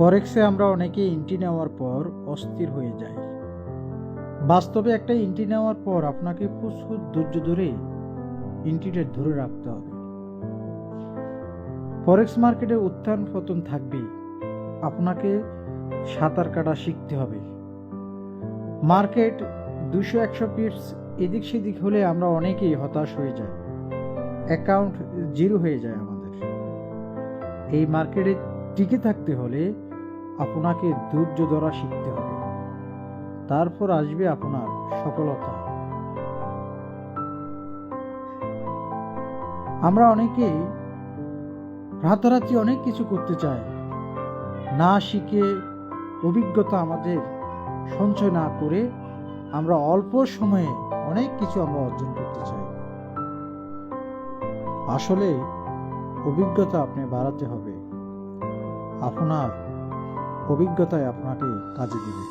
ফরেক্সে আমরা অনেকে এন্ট্রি নেওয়ার পর অস্থির হয়ে যাই। বাস্তবে একটা এন্ট্রি নেওয়ার পর আপনাকে প্রচুর ধৈর্য ধরে এন্ট্রিটা ধরে রাখতে হবে। ফরেক্স মার্কেটে উত্থান পতন থাকবে, আপনাকে সাঁতার কাটা শিখতে হবে। মার্কেট 200-100 পিপস এদিক সেদিক হলে আমরা অনেকেই হতাশ হয়ে যাই, অ্যাকাউন্ট জিরো হয়ে যায় আমাদের। এই মার্কেটে টিকে থাকতে হলে আপনাকে ধৈর্য ধরা শিখতে হবে, তারপর আসবে আপনার সফলতা। আমরা অনেকেই রাতারাতি অনেক কিছু করতে চাই, না শিখে অভিজ্ঞতা আমাদের সঞ্চয় না করে আমরা অল্প সময়ে অনেক কিছু আমরা অর্জন করতে চাই। আসলে অভিজ্ঞতা আপনি বাড়াতে হবে, আপনার অভিজ্ঞতায় আপনাকে কাজে দিবে।